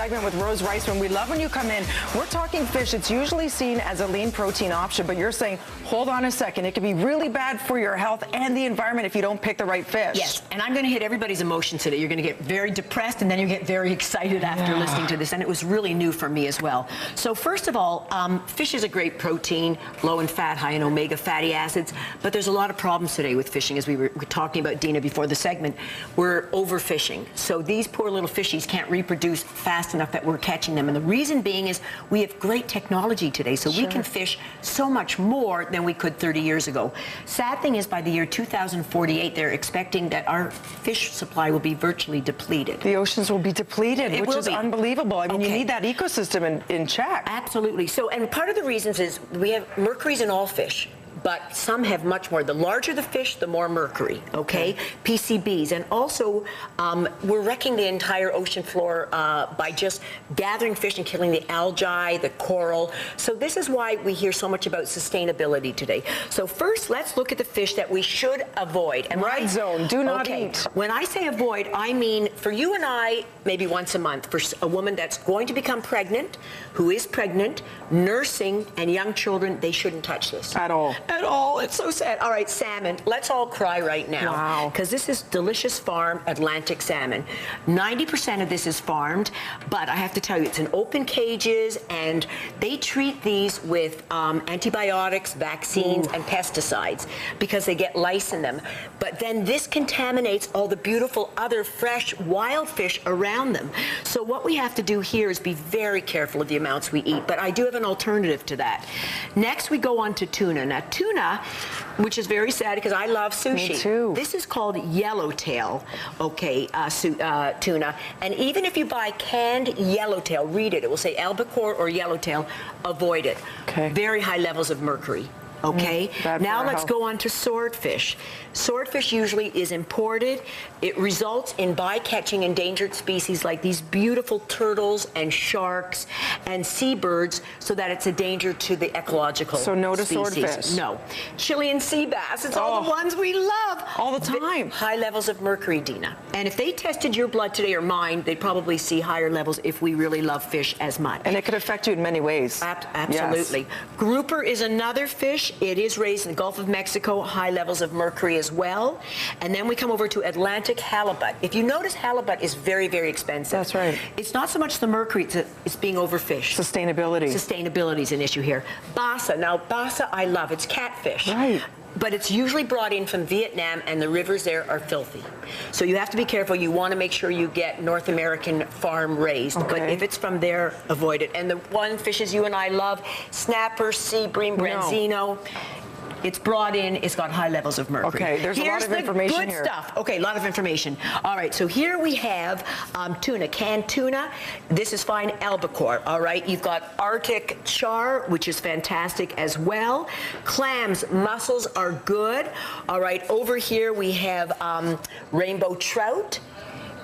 segment with Rose Reisman. We love when you come in. We're talking fish. It's usually seen as a lean protein option, but you're saying, hold on a second, it can be really bad for your health and the environment if you don't pick the right fish. Yes, and I'm going to hit everybody's emotions today. You're going to get very depressed, and then you get very excited after listening to this, and it was really new for me as well. So first of all, fish is a great protein, low in fat, high in omega fatty acids, but there's a lot of problems today with fishing, as we were talking about, Dina, before the segment. We're overfishing. So these poor little fishies can't reproduce fast enough that we're catching them. And the reason being is we have great technology today, so we can fish so much more than we could 30 years ago. Sad thing is, by the year 2048, they're expecting that our fish supply will be virtually depleted. The oceans will be depleted, which is unbelievable. I mean, you need that ecosystem in check. Absolutely. So, and part of the reasons is we have mercury's in all fish, but some have much more. The larger the fish, the more mercury, okay? PCBs. And also, we're wrecking the entire ocean floor by just gathering fish and killing the algae, the coral. So this is why we hear so much about sustainability today. So first, let's look at the fish that we should avoid. And red zone, do not eat. When I say avoid, I mean for you and I, maybe once a month. For a woman that's going to become pregnant, who is pregnant, nursing, and young children, they shouldn't touch this. At all. At all. It's so sad. All right, salmon. Let's all cry right now. Wow. Because this is delicious farm Atlantic salmon. 90% of this is farmed, but I have to tell you, it's in open cages, and they treat these with antibiotics, vaccines, and pesticides because they get lice in them. But then this contaminates all the beautiful other fresh wild fish around them. So what we have to do here is be very careful of the amounts we eat, but I do have an alternative to that. Next, we go on to tuna. Now, tuna, which is very sad because I love sushi. Me too. This is called yellowtail, okay, tuna. And even if you buy canned yellowtail, read it. It will say albacore or yellowtail. Avoid it. Okay. Very high levels of mercury. Okay, now let's go on to swordfish. Swordfish usually is imported. It results in bycatching endangered species like these beautiful turtles and sharks and seabirds, so that it's a danger to the ecological So no to species. swordfish. No. Chilean sea bass, it's all the ones we love. All the time. High levels of mercury, Dina. And if they tested your blood today or mine, they'd probably see higher levels if we really love fish as much. And it could affect you in many ways. Absolutely. Yes. Grouper is another fish. It is raised in the Gulf of Mexico, high levels of mercury as well. And then we come over to Atlantic halibut. If you notice, halibut is very, very expensive. That's right. It's not so much the mercury, it's being overfished. Sustainability. Sustainability is an issue here. Basa. Now, basa I love. It's catfish. Right. But it's usually brought in from Vietnam, and the rivers there are filthy. So you have to be careful. You want to make sure you get North American farm raised. Okay. But if it's from there, avoid it. And the one fishes you and I love, snapper, sea bream, branzino. It's brought in, it's got high levels of mercury. Okay, there's a lot of information here. Here's the good stuff. Okay, a lot of information. All right, so here we have tuna, canned tuna. This is fine albacore, all right? You've got Arctic char, which is fantastic as well. Clams, mussels are good. All right, over here we have rainbow trout.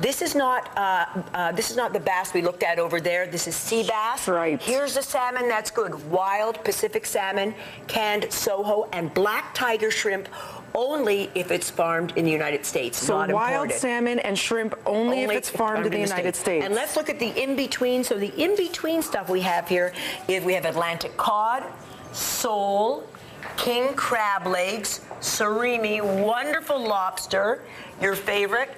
This is not the bass we looked at over there. This is sea bass. Right. Here's the salmon that's good. Wild Pacific salmon, canned Soho, and black tiger shrimp only if it's farmed in the United States, so not wild imported. Salmon and shrimp only if it's farmed in the United States. And let's look at the in-between. So the in-between stuff we have here is we have Atlantic cod, sole, king crab legs, surimi, wonderful lobster, your favorite,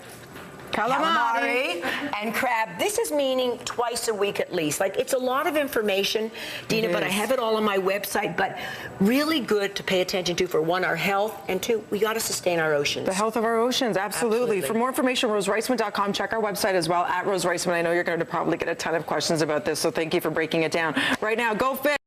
calamari, and crab. This is meaning twice a week at least. Like, it's a lot of information, Dina, but I have it all on my website. But really good to pay attention to for one, our health, and two, we got to sustain our oceans. The health of our oceans, absolutely. For more information, rosereisman.com. Check our website as well, @Rose Reisman. I know you're going to probably get a ton of questions about this, so thank you for breaking it down. Right now, go fish.